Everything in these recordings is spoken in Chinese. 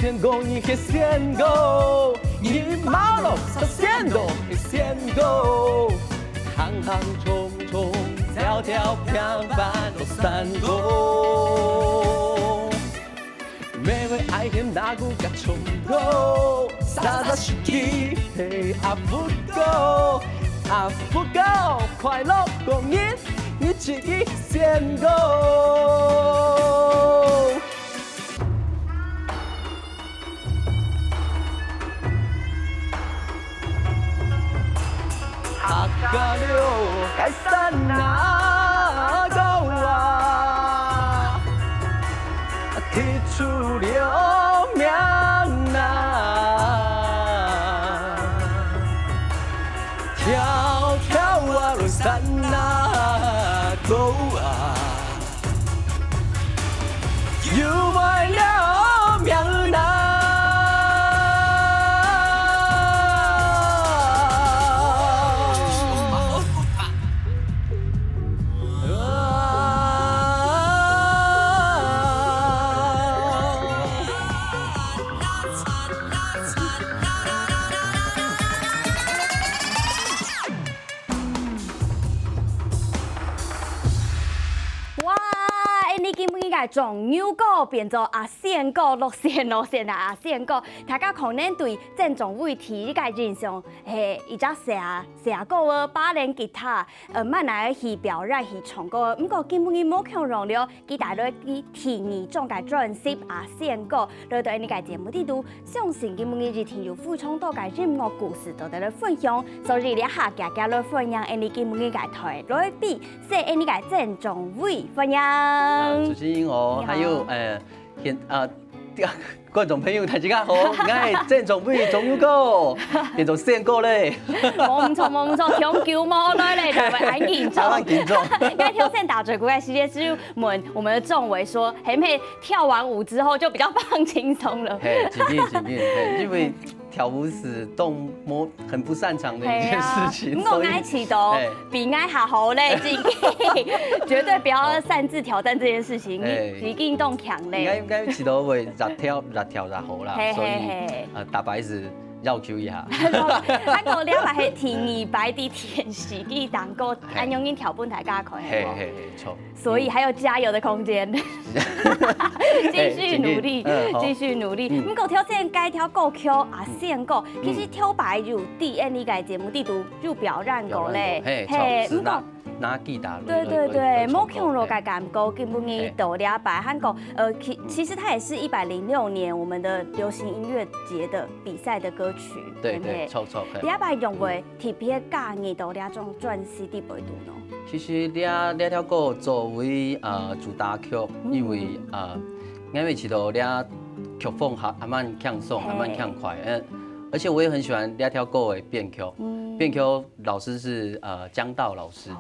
仙姑，你是仙姑，你马路是仙姑，是仙姑，行行匆匆，条条平凡都山沟。每位爱恨那股甲冲动，傻傻是气嘿阿不够，阿不够，快乐共你一起仙姑。阿嘎溜该山那个啊，提出了名呐，跳跳啊落山那个啊，有为了名呐。从牛歌变做阿仙歌，落线啊阿仙歌，大家可能对郑中伟提个印象，伊只写歌啊，把人吉他，慢来去表演去唱歌。不过根本伊冇强容了，佢大概佢提议种个专辑阿仙歌，来到呢个节目里头，相信根本伊是听有ful充到个音乐故事，到来分享。所以呢下家来分享，呢根本伊个台来比，说呢个郑中伟分享。主持人哦，还有观众朋友大家好，我係鄭仲輝總要哥，變做仙哥咧。冇錯，搶球魔來咧，就會很緊張。因為跳線打嘴鼓嘅時間，是我們的仲偉說，係咪跳完舞之後就比較放輕鬆了？係，幾遍，因為跳舞是我很不擅長的一件事情。我愛祈禱，比愛下好咧，自己絕對不要擅自挑戰這件事情，你運動強咧。應該祈禱會日跳日好啦，所以打白子要求一下。啊個了嘛係田二擺啲田時啲蛋糕，按用緊條本大家看。嘿，錯。所以還有加油的空間，繼續努力。不過跳線該跳歌曲啊，線歌，其實跳白有啲呢個節目啲都有表演過咧。嘿，不過拿吉他。對，冇強落個感覺，根本伊到了白韓國，其實它也是106年我們的流行音樂節的比賽的歌曲。對，錯。了白用過特別介意到了種專輯啲背度呢？其實呢條歌作為主打曲，因為知道呢曲風還蠻輕鬆，還蠻輕快，而且我也很喜歡呢條歌的編曲，編曲老師是江道老師，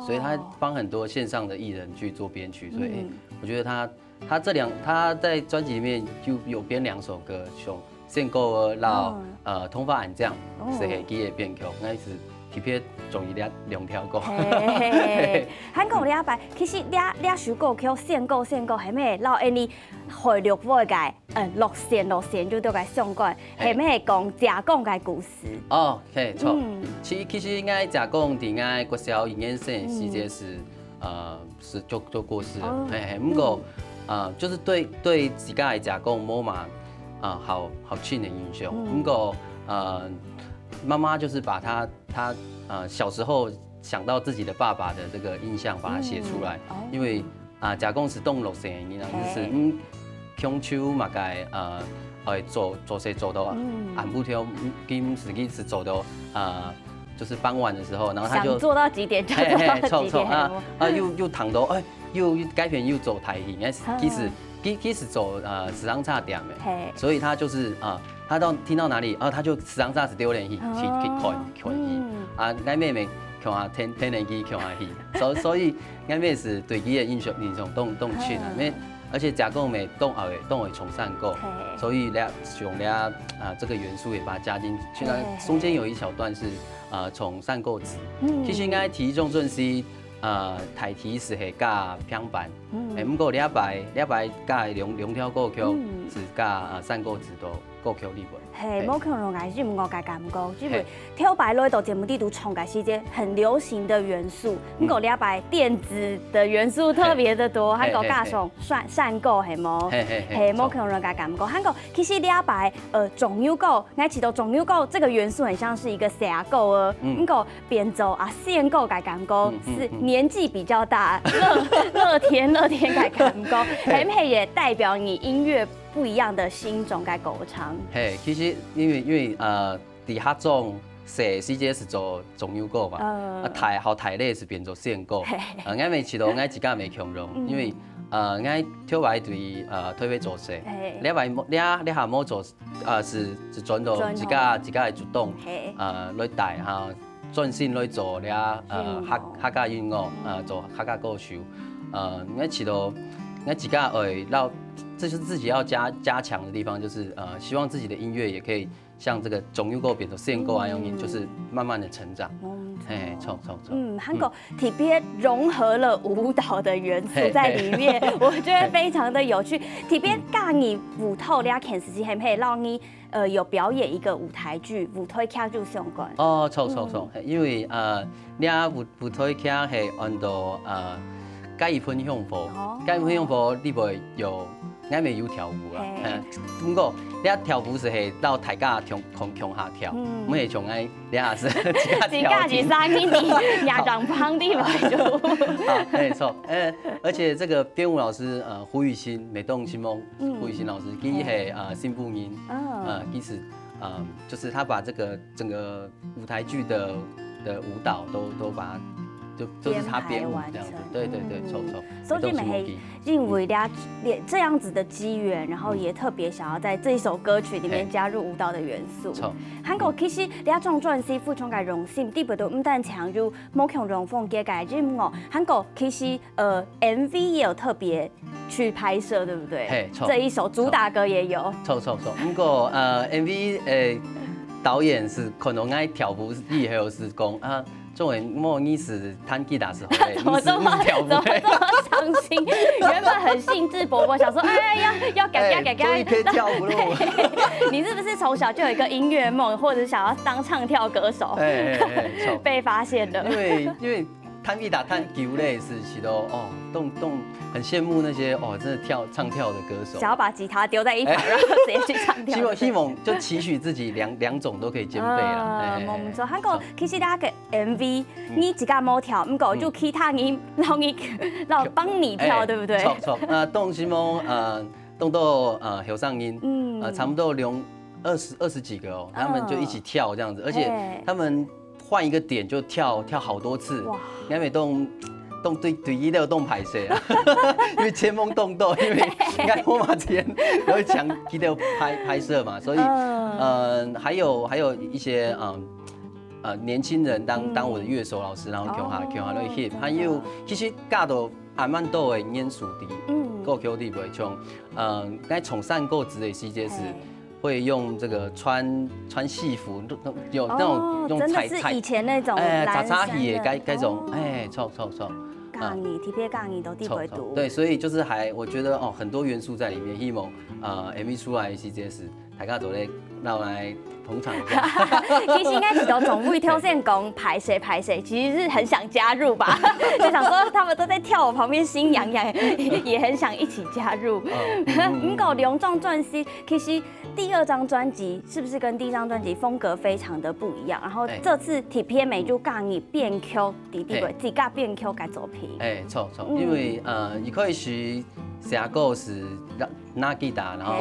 所以他幫很多線上的藝人去做編曲，所以我覺得他在專輯裡面就有編2首歌，像仙歌到通髮暗將，是係佢的編曲，我是特別中意2條歌。韓國了白，其實兩首歌曲仙歌係咩？老安尼回錄我個落線就都個相關，係咩講加工個故事？哦，係錯。其實應該加工點解國小營業生時節是就過世了，不過就是對自家的加工冇嘛好深的印象，不過媽媽就是把他小時候想到自己的爸爸的這個印象，把它寫出來。因為加工是動落線的，就是強手嘛該做事做到暗不跳，跟實際是走到就是傍晚的時候，然後他就想做到幾點就做到幾點。又躺到又改片又走台戲，其實走時尚差點的，所以他就是他聽到哪裡，他就時尚差是丟人去看戲，我妹妹看下聽人去看下戲，所以我妹是對佢的印象動趣啊，而且加工沒動會重散過，所以用這個元素也把它加進去，中間有一小段是重散過紙，其實應該體重準是台題是係加平板。不过礼拜甲龙跳歌曲是甲散歌指导歌曲里面。嘿，冇可能，是唔我该感觉，因为跳摆落到节目里头唱嘅是些很流行的元素，不过礼拜电子的元素特别的多，还个加上散歌系冇，嘿，冇可能该感觉，还个其实礼拜重要歌，我知道重要歌这个元素很像是一个写歌哦，不过变奏啊线歌该感觉是年纪比较大，乐天该感觉，嘿唔也代表你音乐不一样的新种该歌唱。嘿，其实因为伫遐种写时节是做重要歌嘛，台类是变做线歌，我咪知道我自家袂强容，因为我跳摆对特别做事，你下冇做是转到自家的主动来带哈，专心来做客家音乐做客家歌手，我知道我自家会让。这就是自己要加强的地方，就是希望自己的音乐也可以像这个重要歌变成线歌啊，用就是慢慢的成长。哎，错。韩国特别融合了舞蹈的元素在里面，我觉得非常的有趣。特别教你舞蹈，你看实际还可以让你有表演一个舞台剧，舞台剧就相关。哦，错，因为你舞台剧是按照介意分享法，介意分享法你袂有。我咪有跳舞啦，不过你跳舞是系到台架向下跳，唔系从爱你下是自家是三年亚长胖的嘛就。好，没错，而且这个编舞老师胡雨欣，美动新梦胡雨欣老师，佢系新妇音，佢是就是他把这个整个舞台剧的舞蹈都把它。就是他编舞这样子，对，错。所以你们系因为这样子的机缘，然后也特别想要在这一首歌曲里面加入舞蹈的元素。错。韩国其实你创作是非常嘅荣幸，特别都唔但强入某强荣凤嘅嘅音乐，韩国其实MV 也有特别去拍摄，对不对？嘿，错。这一首主打歌也有。错。不过MV 导演是可能爱跳舞，以后是讲作为莫尼斯弹吉他时候，怎么这么伤心？原本很兴致勃勃，想说要改，终于可以跳舞了。你是不是从小就有一个音乐梦，或者想要当唱跳歌手？被发现了。因为弹吉他弹久了是都很羡慕那些真的唱跳的歌手，想要把吉他丢在一旁，然后直接去唱跳。希望就期许自己两种都可以兼备啦。冇错，韩国其实大家嘅 MV，你自家冇跳，唔过就其他人让帮你跳，对不对？错。动什么动到后上音，差不多20几个哦，他们就一起跳这样子，而且他们换一个点就跳好多次，因为对一都动排泄啊，因为前锋动作，因为应该我马前有强记得拍摄嘛，所以还有一些年轻人当我的乐手老师，然后教下来 hip， 还有其实教到慢慢都会演属地，歌曲里面像该从散过职的时节是。会用这个穿戏服，有那种用彩，真的是以前那种杂戏的该种，错。讲义，特别讲义都地会读。对，所以就是我觉得很多元素在里面。希望MV 出来的时节是大家都来捧场一下。其实应该是都总会挑选讲排谁，其实是很想加入吧，就想说他们都在跳，我旁边心痒痒，也很想一起加入。不过两张专辑，其实第2张专辑是不是跟第1张专辑风格非常的不一样？然后这次特别美就讲你编曲，自家编曲嘅作品。错，因为一开始写歌是拿吉他，然后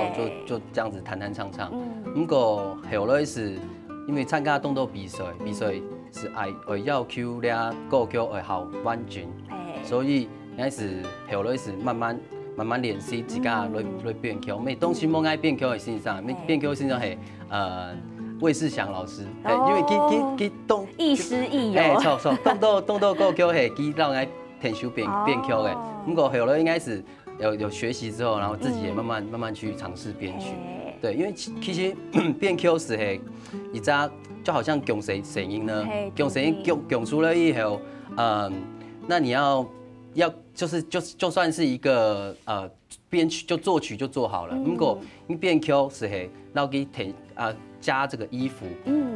就这样子弹唱。不过后来是因为参加动作比赛是会要求俩歌曲会好完整，所以开始后来是慢慢练习自家来编曲。每当时我爱编曲的身上，编曲身上是魏世祥老师，因为佢动亦师亦友，错，动作歌曲是佢让我填修编曲的。不过后来应该是有学习之后，然后自己也慢慢去尝试编曲。对，因为其实编曲是一扎就好像讲声音呢，讲声音讲出来以后，那你要就算是一个编曲就作曲就做好了，如果你编曲是嘿，然后给加这个衣服，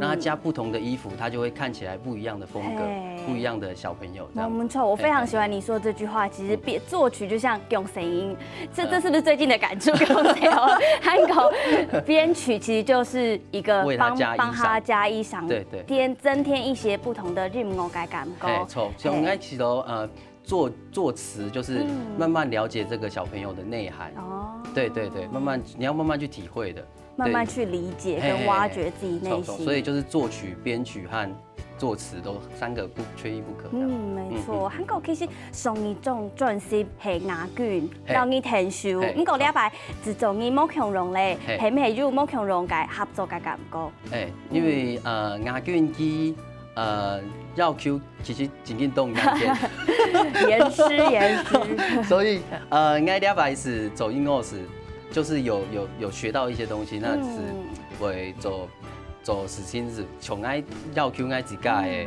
让他加不同的衣服，他就会看起来不一样的风格，不一样的小朋友。没错，我非常喜欢你说这句话。其实作曲就像用声音，这是不是最近的感触？韩国编曲其实就是一个帮他加衣裳，对，增添一些不同的韵味嘅感觉。没错，像我其实作词就是慢慢了解这个小朋友的内涵。哦，对，你要慢慢去体会的。慢慢去理解跟挖掘自己内心，所以就是作曲、编曲和作词都3个缺一不可。没错。韩国其实上一种专辑係亞軍，讓你聽show。不過禮拜自從你冇強容咧，係唔係有冇強容嘅合作嘅感覺？因為亞軍佢繞 Q 其實真緊動兩天，嚴師。所以禮拜是走音樂時。就是有学到一些东西，那是为做事情是从要求自己的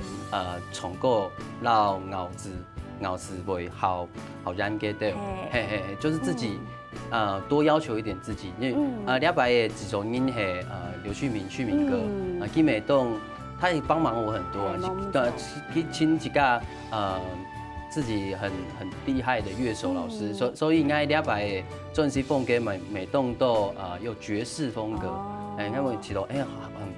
创作到咬字为好人嘅对，就是自己多要求一点自己，因为礼拜的制作人是刘旭明哥，金美栋他也帮忙我很多，请几个自己很厉害的乐手老师，所以礼拜的专辑风格每栋都有爵士风格，那么其实很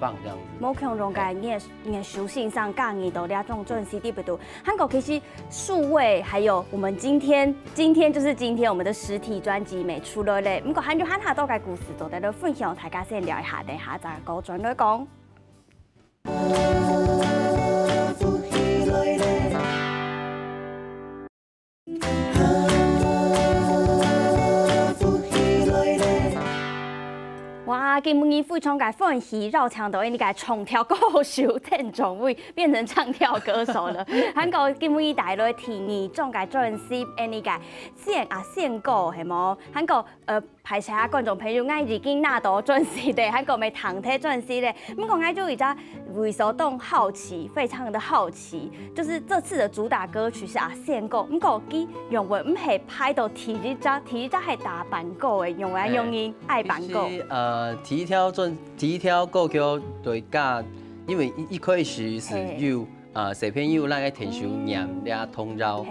棒这样子。冇強容嘅你嘅屬性上講，你到呢種專輯不多。韓國其實數位還有我們今天就是今天我們的實體專輯未出來咧。不過韓國喊下多嘅故事，都喺度分享，大家先聊一下，等下再個轉來講。哇！今日非常嘅歡喜，繞場導演你嘅唱跳歌手鄭仲偉變成唱跳歌手了。韓國今日帶來第二種嘅專輯，你嘅獻歌係冇？韓國排除下觀眾朋友愛已經拿到專輯的，韓國咪堂體專輯的。不過我就而家為所動好奇，非常的好奇，就是這次的主打歌曲是獻歌，不過佢用為唔係拍到第一張係大版歌嘅，用為用音愛版歌。第一條歌曲對家，因為一開始是有小朋友那個聽首念倆通繞，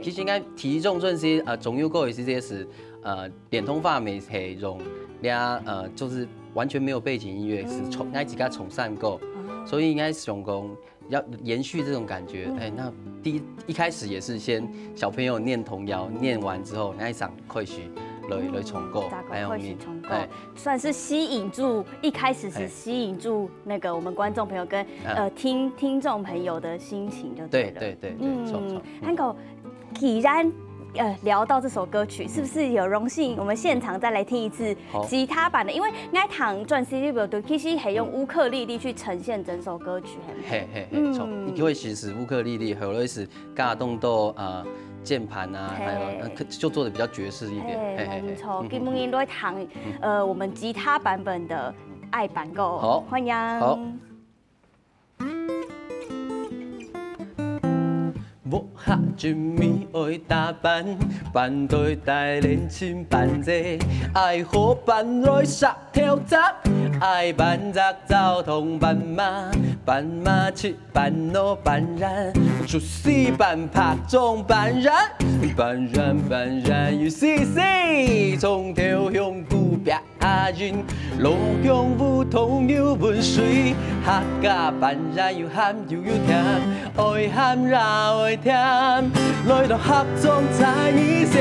其實應該第一種專輯總有個是這是臉通發美係用倆就是完全沒有背景音樂，是應該自己重散過，所以應該想講要延續這種感覺。那一開始也是先小朋友念童謠，念完之後那一場開始。來重構，算是吸引住，一開始是吸引住那個我們觀眾朋友跟聽眾朋友的心情就對了。對，韓國既然聊到這首歌曲，是不是有榮幸我們現場再來聽一次吉他版的？因為愛堂專輯裡邊其實係用烏克麗麗去呈現整首歌曲，錯。一開始是烏克麗麗，後來是加動到鍵盤啊，還有就做的比較爵士一點。沒錯，今日來彈我們吉他版本的愛版歌，好，歡迎。好。我下全面愛打扮，扮對大年輕扮姐，愛好扮來殺跳閘，愛扮雜交通扮馬七扮我扮人，出世扮拍中扮人如絲絲，從頭向古壁人，路向梧桐又溫水，客家扮人又鹹又甜，愛鹹辣愛甜，來到合眾在一線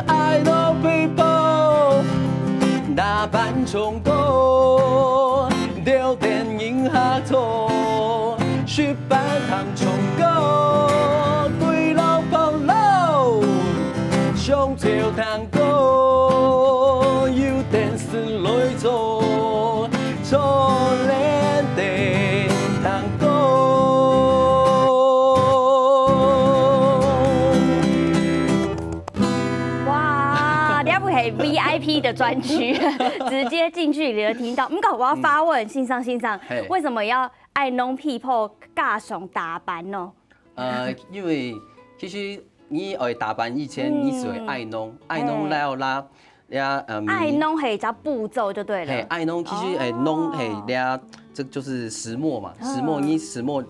，I love people， 打扮衝過，吊電影合作，雪板糖衝過，對老跑路，上潮探戈，要電視來做，做靚地探戈。VIP 的專區，直接近距離的聽到。不過我要發問，信上，為什麼要愛弄 people 加上打扮呢？因為其实你打扮以前你是会爱弄了啦。爱弄嘿，叫步骤就对了。嘿，爱弄其实弄嘿，这就是石磨嘛，石磨，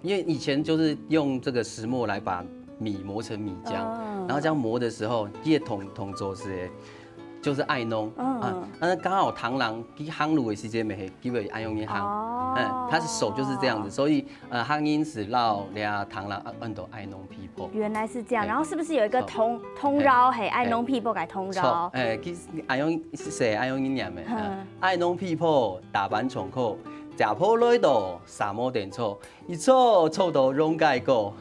因为以前就是用这个石磨来把米磨成米浆，然后这样磨的时候，叶桶做是就是爱弄啊，那刚好螳螂去夯卤的时间没，因为爱用一夯，他是手就是这样子，所以夯因是绕俩螳螂按到爱弄皮破。原来是这样，然后是不是有一个通绕嘿，爱弄皮破改通绕？其实爱用是谁爱用一念的，爱弄皮破打板重口。食破来到沙漠电错，一错到溶解过。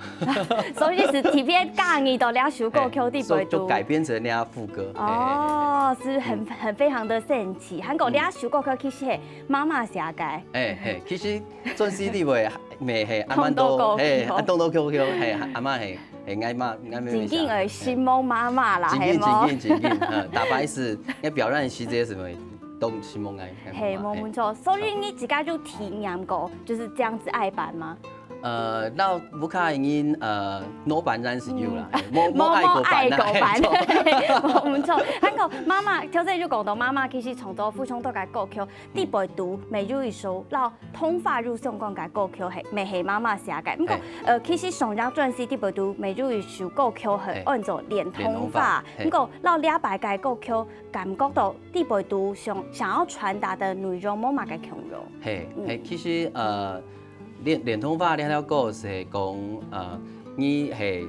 所以是特别讲伊到了首歌曲的背就改编成那副歌。哦，是很非常的神奇。韩国了首歌曲其实是妈妈写的。其实做 CD 袂系阿妈都动作 QQ 系阿妈系爱妈爱妹妹写。真係心梦妈妈啦，係冇？真大白是要表演时节什么？都是梦爱，嘿，没错。所以你自己就体验过，就是这样子爱版吗？那不卡因老板然是有啦，冇爱过版，冇错。韩国妈妈，头先就讲到妈妈其实从到父兄都改歌曲，第背读每日一首，然后通发入相关改歌曲系未系妈妈写嘅。不过其实上张专辑第背读每日一首歌曲系按照连通发，不过然后两百改歌曲感觉到第背读想要传达的内容冇嘛嘅强弱。嘿，其实连通法了个是讲你系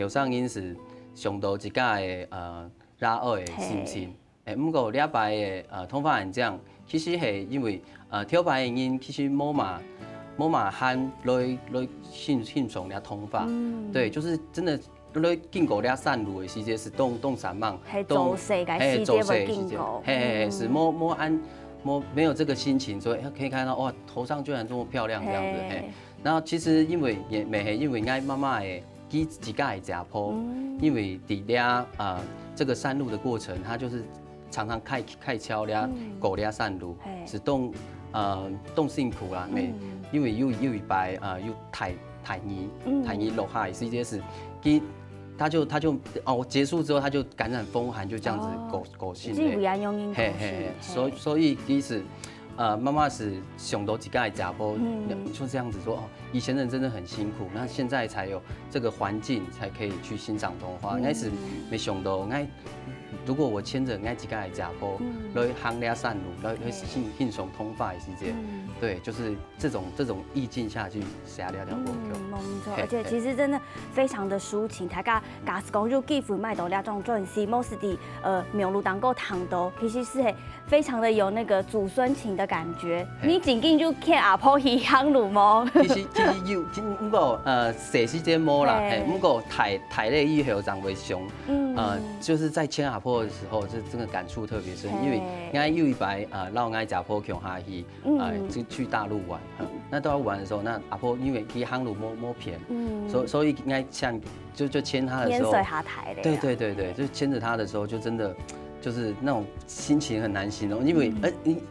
后生因是上到一家的拉二的心情，不过了摆的通法人讲，其实是因为跳牌的因其实冇嘛喊来欣赏了通法，对，就是真的来经过了山路的时间是动山忙，走势嘅时间会经过，是冇按。没有这个心情，所以可以看到哇，头上居然这么漂亮这样子。然后其实因为也没系因为爱妈妈的几家的家坡，因为底俩这个山路的过程，它就是常常开跷俩狗俩山路，是动辛苦啦，因为又一摆又太泥落下，是这是他就结束之后他就感染风寒，就这样子狗性的。所以其实妈妈是上到几个家婆，就这样子说哦，以前人真的很辛苦，那现在才有这个环境才可以去欣赏童话。那是没想到，如果我牵着几个家婆来行俩山路，来欣赏童话的时间，对，就是这种意境下去写了歌曲。没错，而且其实真的非常的抒情。大家假使讲就几乎买到了这种专辑，某时的苗路当过糖豆，其实是非常的有那个祖孙情的感觉。你仅仅就看阿婆去行路吗？其实有，不过写时间冇啦，不过台内以后长为凶，就是在牵阿婆的时候，这真的感触特别深，因为俺有一摆绕俺家婆穷下去，去大陆玩，那大陆玩的时候，那阿婆因为去航路摸偏，所以应该像就牵她的时候，对，就牵着她的时候，就真的就是那种心情很难形容，因为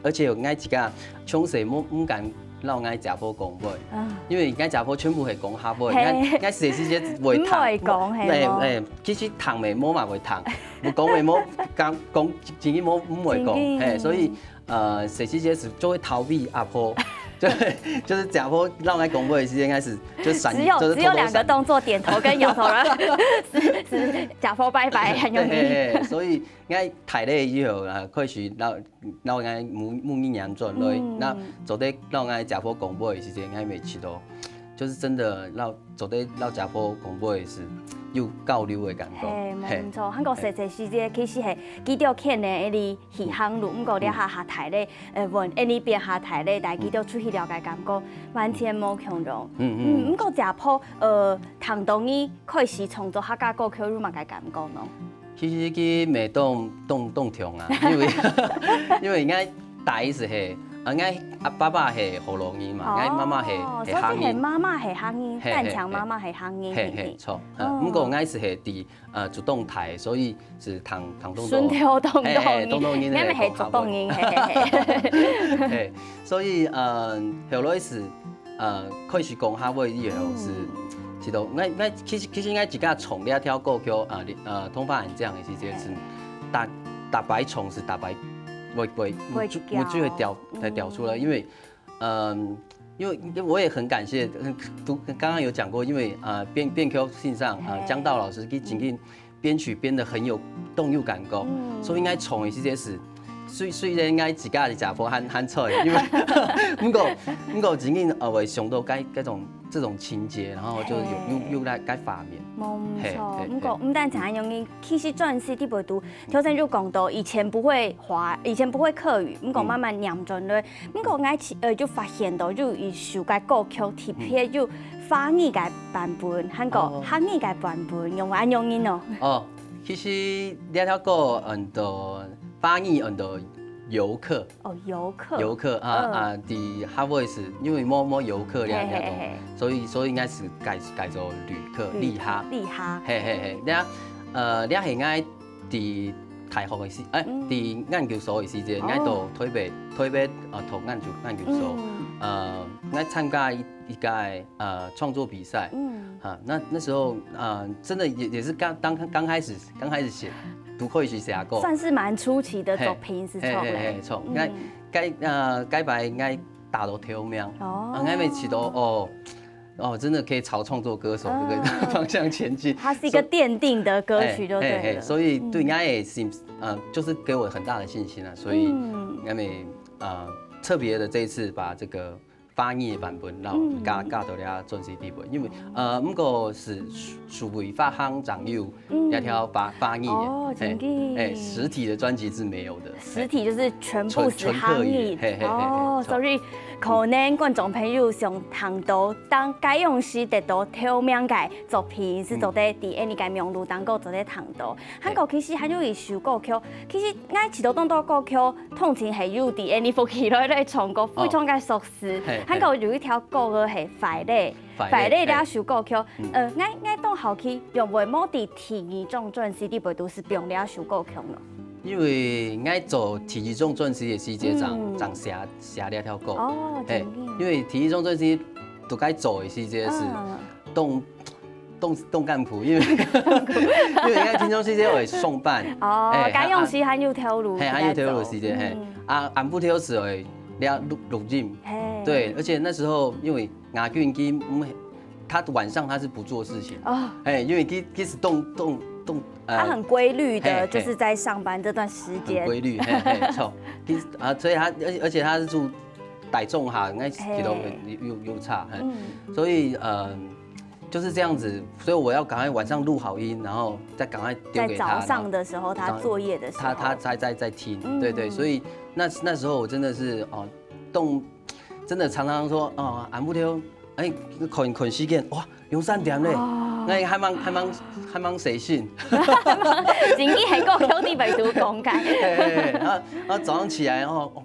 而且有俺几个穷谁唔敢。让俺家婆讲袂，因为俺家婆全部系讲哈袂，俺细时节袂读，其实读袂摸嘛袂读，唔讲袂摸，讲自己摸唔会讲，所以细时节是就会逃避阿婆。就是家婆让来讲话的时间开始就闪，只有两个动作，点头跟摇头了，是家婆拜拜很容易。所以我台内以后开始让我母一娘转来，那做得让我家婆讲话的时间，我每次都就是真的做得让家婆讲话是。有交流的感觉，冇错。韩国细时节其实系记到看的一哩去航路，不过了下台咧，问一哩边下台咧，但记到出去了解感觉完全冇相同。不过食谱唐东伊开始创作客家歌曲，有嘛个感觉喏？其实佢未动听啊，因为应该大意思系。俺爸爸是河洛人嘛，俺妈妈是汉人。妈妈是汉人，单强妈妈是汉人。错。不过俺是伫主动台，所以是唐东。顺条东人，俺们是主动人。所以后来是开始讲哈话以后是，是都，其实一架宠了跳过去通发眼这样的时间是打白虫是打白，会就会掉出来，因为我也很感谢，刚刚有讲过，因为编 Q 信上江道老师给仅仅编曲编得很有动又感高，所以应该宠的时间是。虽然应该自家的食谱很错的，因为不过真正会想到这种情节，然后就又来改画面。没错，不过但像样样，其实专辑伫袂读，头先就讲到以前不会客语，不过慢慢念转来，不过就发现到就伊首个歌曲特别就法语个版本，韩国汉语个版本用安用音哦。哦，其实这条歌翻译很多游客哦，游客伫哈维是因为摸游客两种，所以应该是改做旅客利哈，嘿，你係應該伫大學嘅時，伫研究所嘅時陣，應該到台北讀研究所，應該參加一個創作比賽，那時候真的也是剛開始寫。都可以去写歌，算是蛮初期的作品是錯咧。錯，該擺應該打到跳命，應該沒起到真的可以朝創作歌手這個方向前進。它是一個奠定的歌曲，就對了。所以對應該也就是給我很大的信心啊，所以應該沒特別的這一次把這個。翻譯的版本，然後加到了專輯裡面，因為不過是屬於發行掌有一條翻譯的，實體的專輯是沒有的，實體就是全部是漢語，所以可能觀眾朋友想聽到當該用是得到透明嘅作品，是做得喺呢個名錄當個做得聽到。韓國其實還有一首歌曲，其實我一度當到歌曲，通常係有喺呢幅起來唱歌，非常嘅熟悉。韓國有一條歌歌係快樂呢首歌曲，我當後期用為某啲第二種專輯啲背都是用呢首歌曲咯。因為我做第二種專輯嘅時節，長寫呢條歌，因為第二種專輯都該做嘅時節是動幹譜，因為我聽眾時節會送辦，該用時還有條路，還有條路時節，按不條時會錄音，對，而且那時候因為亞軍基他晚上他是不做事情，因為其實他很規律的，就是在上班這段時間。規律，錯。所以而且他是住台中哈，那其實又差，所以就是這樣子，所以我要趕快晚上錄好音，然後再趕快丟給他。在早上的時候，他作業的時候，他在聽，對，所以那時候我真的是真的常常說俺不丟，困時間哇，用3點嘞。我還忙寫信，真嘅係歌曲啲未讀講解。然後早上起來，然後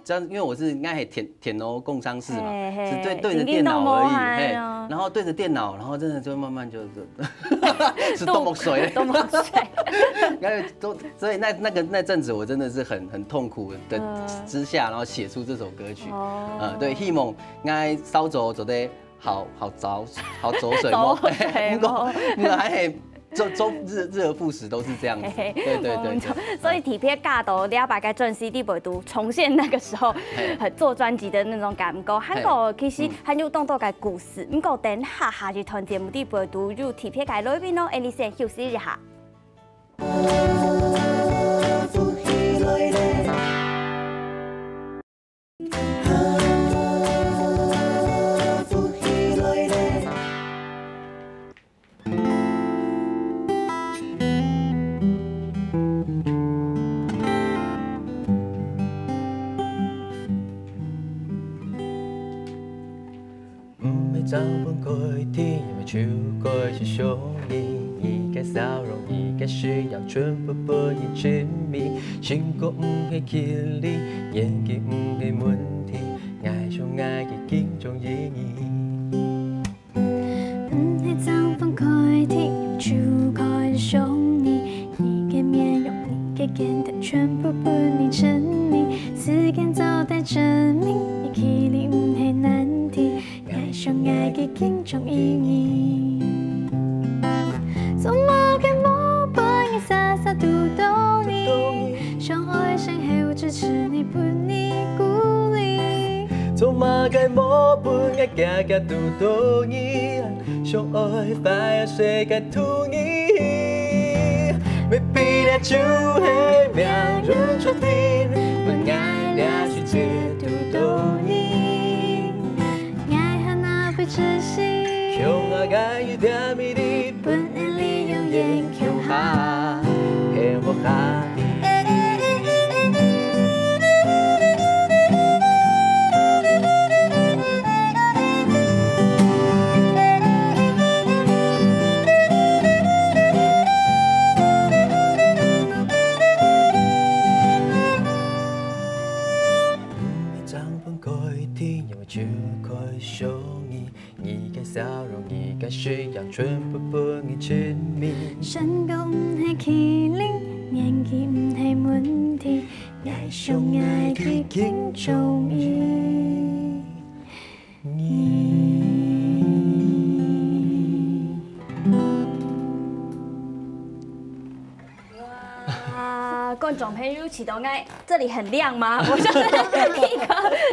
這樣，因為我是應該係田螺工商室嘛，是對着電腦而已，然後對着電腦，然後真的就慢慢就是動墨水，所以那陣子我真的是很痛苦的之下，然後寫出這首歌曲，對，希望我稍早做得。好走水摸，不過還係日而復始都是這樣子，對。所以特別加到200個專輯啲背都重現那個時候做專輯的那種感覺。韓國其實很有當到嘅故事，不過等下一團節目啲背都有特別嘅裏邊咯，你先休息一下。找分開天，因為超過是想你，伊個笑容，伊個需要全部不以親密，情歌唔係距離，演技唔係問題，愛上愛嘅敬重意義。唔係找分開天，因為超過是想你，伊個面容，伊個言談，全部不以親密，時間早帶證明，距離唔係難題。相愛嘅敬重意義。你鼓励。做马该莫本爱家家都多你，相爱快要谁该图你？没必要就黑秒人注定，本爱俩去解读多你。爱和那非窒息，穷啊爱一点米的，本爱利用眼穷哈，黑我哈。笑容，你嘅需要全部伴你亲密。身高唔係麒麟，年紀唔係問題，愛上愛已經中意你。哇，观众朋友启动爱，这里很亮吗？我就是一个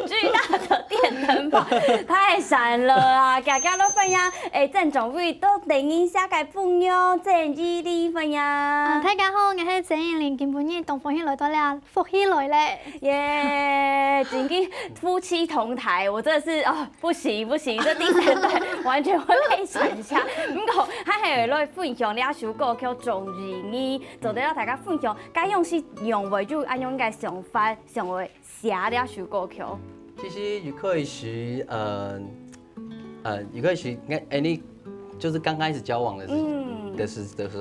巨大的电灯泡，太闪了啊！大家都分享，郑总委都等一下嘅朋友郑依啲分享。大家好，我係鄭依玲，今日東方喜來到了，福喜來咧！耶，今天夫妻同台，我真的是哦，不行，这第三代完全会被闪下。不过，他还有来分享两首歌叫《中人意》，就得让大家分享，该用是用为就按用个想法，想为写两首歌曲。其实也可以是也可以是你就是刚开始交往的时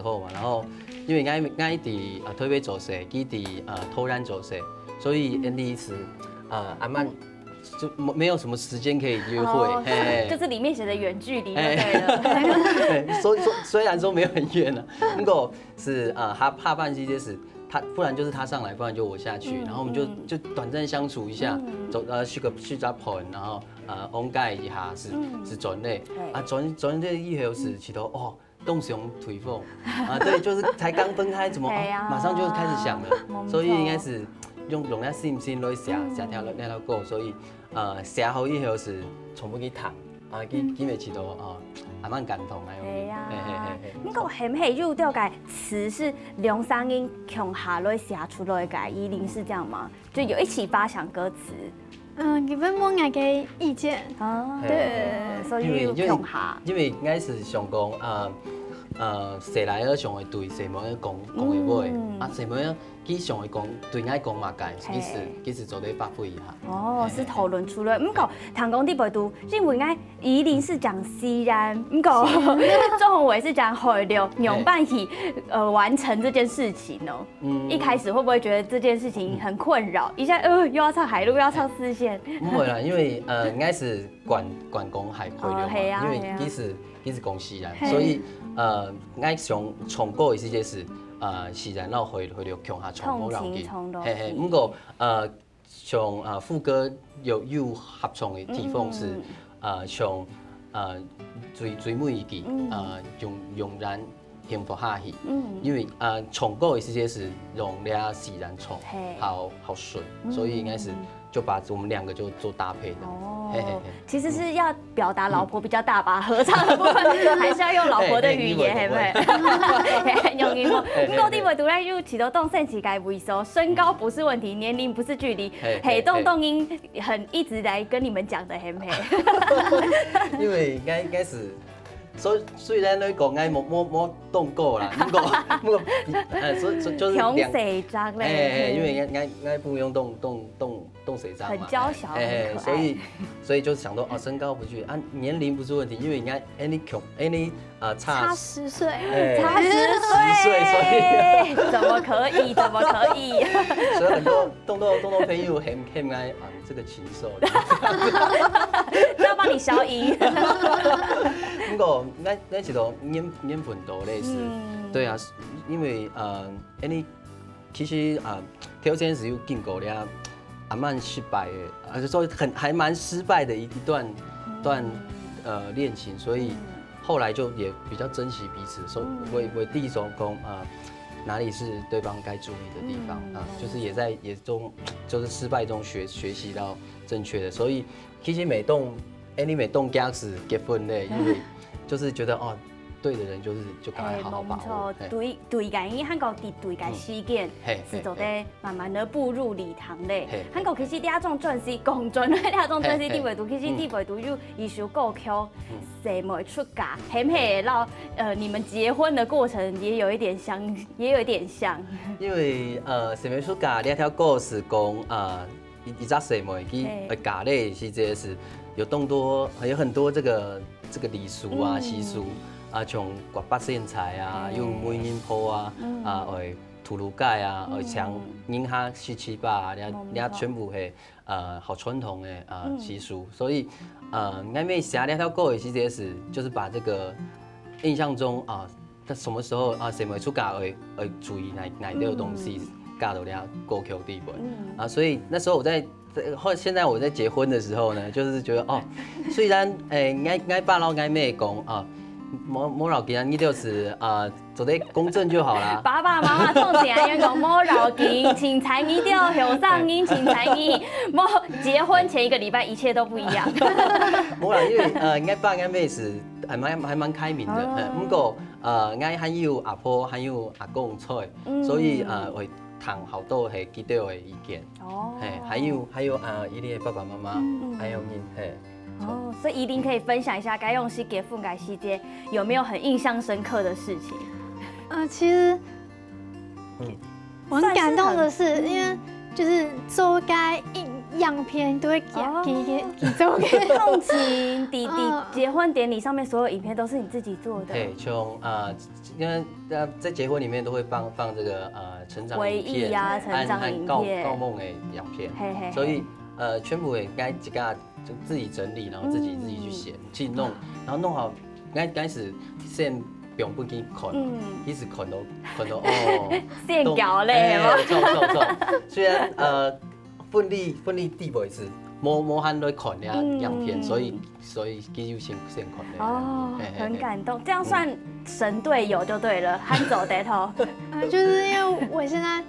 候嘛，然后因为爱伫特别做事，佢伫突然做事，所以第一次阿曼就没有什么时间可以约会，就是里面写的远距离就对了。虽然说没有很远啊，不过是他怕办这些事。他不然就是他上来，不然就我下去，然后我们就短暂相处一下，去找朋友，然后往解一下是转类转这以后是起头哦，动雄腿凤对，就是才刚分开，怎么马上就开始想了，所以应该是用那信心来写条那条歌，所以写好以后是从不去谈。佢咪知道还蛮感动的。系啊，不过係唔係有條個詞是梁山英共下來寫出來嘅？依林是這樣嗎？就有一起發想歌詞。基本冇我嘅意見。對，所以共下。因為應該是想講誰來咗上會對誰冇講嘅話，誰冇佢上會講對愛講嘛解，其實做啲發揮一下。哦，是討論出來。唔過唐公啲背度，因為愛依林是講雖然，唔過周宏偉是講海流用辦起完成這件事情哦。一開始會不會覺得這件事情很困擾？一下又要唱海陸，又要唱四線。唔會啦，因為應該是管講海流嘛，因為佢是講雖然，所以愛想重過一些事。是然後去到強下重好流嘅，不過像副歌有合唱嘅地方是像最每一句用然幸福下去，因為重歌嘅這些是用倆自然唱，好順，所以應該是就把我們兩個就做搭配的。其實是要表達老婆比較大吧，合唱的部分還是要用老婆的語言，係咪？用英文。不過啲位讀咧要起到動身體該萎縮，身高不是問題，年齡不是距離，嘿，動音很一直來跟你們講的，係唔係？因為應該是。雖然你講愛冇動過啦，不過就是用誰張咧？因為愛不用動誰張嘛，很嬌小，很可愛。所以就想到身高不去年齡不是問題，因為你差10歲，差10歲，所以怎麼可以？所以很多動作朋友很愛這個禽獸，就要幫你消音。不過那是都年份多類似，對啊，因為你其實挑戰是有經過了蠻失敗的，而且說還蠻失敗的一段戀情，所以後來就也比較珍惜彼此，所以為第一首歌哪里是对方该注意的地方啊，就是也中就是失败中学习到正确的，所以其实每栋家是结婚的，因为就是觉得哦。对的人就赶快好好把握。对感因韩国对感事件是做在慢慢的步入礼堂嘞。韩国其实第一种专辑讲真，第一种专辑地位度，其实地位度有一首歌曲《谁没出嫁》，很很让你们结婚的过程也有一点像。因为谁没出嫁这条歌是讲一只谁没去嫁嘞，是这是有很多这个礼俗啊习俗。像刮八线菜啊，有媒人鋪啊，吐露盖啊，像宁哈7、8啊，那全部是好传统的习俗，所以俺们写那条歌的时节是，就是把这个印象中他什么时候谁没出嫁会注意哪个东西嫁到那歌曲地位所以那时候现在我在结婚的时候呢，就是觉得虽然俺爸老俺妹讲莫绕紧，你就是做得公正就好啦。爸爸妈妈从前讲讲莫绕紧，请才艺掉后上音，请才艺。莫结婚前1个礼拜一切都不一样。冇啦，因为俺爸俺妹是还蛮开明的，不过俺还有阿婆还有阿公出，所以会听好多係基督的意見。還有伊啲爸爸媽媽，還有你所以一定可以分享一下该用是结婚改细节有没有很印象深刻的事情？其实，我很感动的是，因为就是做该样片都会给做给动情弟结婚典礼上面所有影片都是你自己做的。对，从因为在结婚里面都会放这个成长回忆啊，成长影片、告梦的影片，所以全部也该几个。就自己整理，然后自己去写，去弄，然后弄好，开始先不用去看，一直看到线稿嘞，错。虽然分离地位是冇喊来看那样片，所以继续先看。很感动，这样算神队友就对了，喊走得头。就是因为我现在。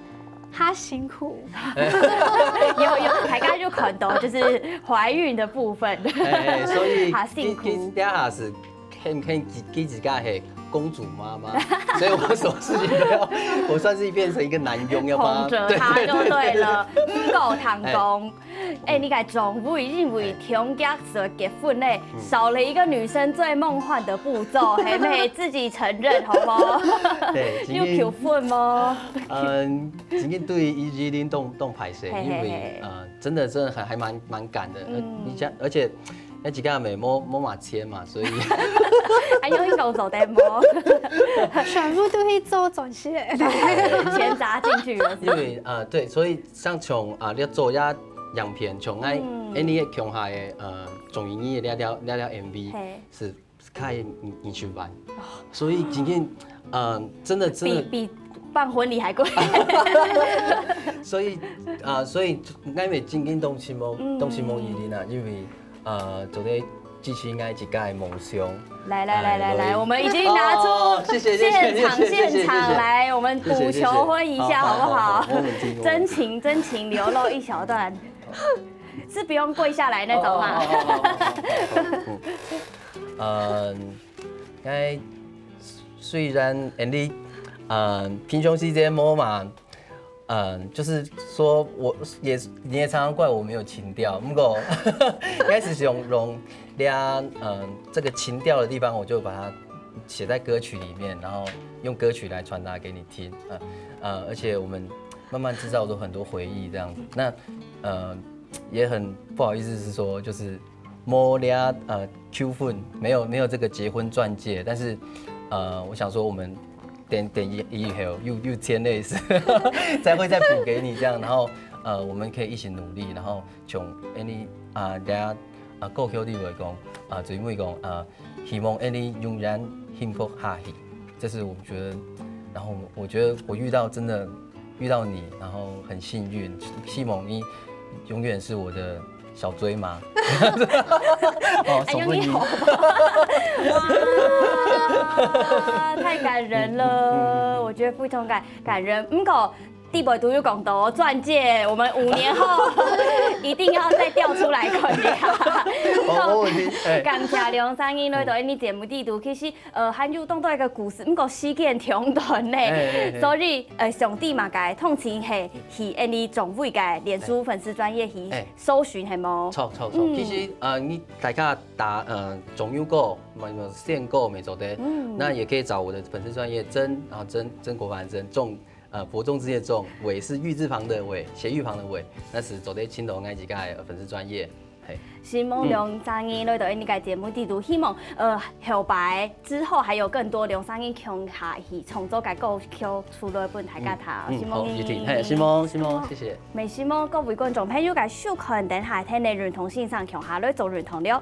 他辛苦，有大家就看到就是怀孕的部分，所以他辛苦。底下是很几家是公主妈妈，所以我什么事情都要，我算是变成一个男佣，要帮着他就对了，不够堂公。你看总会认为同家所结婚嘞，少了一个女生最梦幻的步骤，还没自己承认，好不好？对，有求婚吗？今天对伊林动拍摄，因为真的还蛮赶的，而且那几个没摸马签嘛，所以还有一狗走的摸，全部都去做转写，钱砸进去了。因为对，所以像从你做呀样片，从你强下的总营业那条 MV 是开研修班，所以今天真的比办婚礼还贵。所以俺们今天东西梦伊林啊，因为做咧支持俺一家的梦想。来，我们已经拿出现场来，我们补求婚一下好不好？真情流露一小段，是不用跪下来那种吗？虽然你平常时间摸嘛。就是说，你也常常怪我没有情调，不过开始用这个情调的地方，我就把它写在歌曲里面，然后用歌曲来传达给你听，而且我们慢慢制造出很多回忆这样子。那也很不好意思是说，就是摸俩求婚没有这个结婚钻戒，但是我想说我们。点以后又签类似，才会再补给你这样，然后我们可以一起努力，然后从你大家歌曲里来讲最尾讲希望你永远幸福下去，这是我觉得，然后我觉得我真的遇到你，然后很幸运，希望你永远是我的小追吗？哦，手不赢。哇，太感人了！我觉得非常感人。不过，地北读书讲到钻戒，我们5年后一定要再调出来看一下。没问题。感谢梁三英来到你节目地图，其实很有当到一个故事，不过事件长短嘞，所以上帝嘛该通情去你总会该脸书粉丝专业去搜寻系冇？错。其实你大家打种优购、限购没走的，那也可以找我的粉丝专业曾国藩曾仲。伯仲之夜仲，伟是玉字旁的伟，斜玉旁的伟，那是走在青岛爱几个粉丝专业。希望梁三英来到你个节目地图，希望后排之后还有更多梁三英强下去创作个歌曲出来本大家听。希望你，希望，谢谢。未希望各位观众朋友个收看等下听的认同线上强下来做认同了。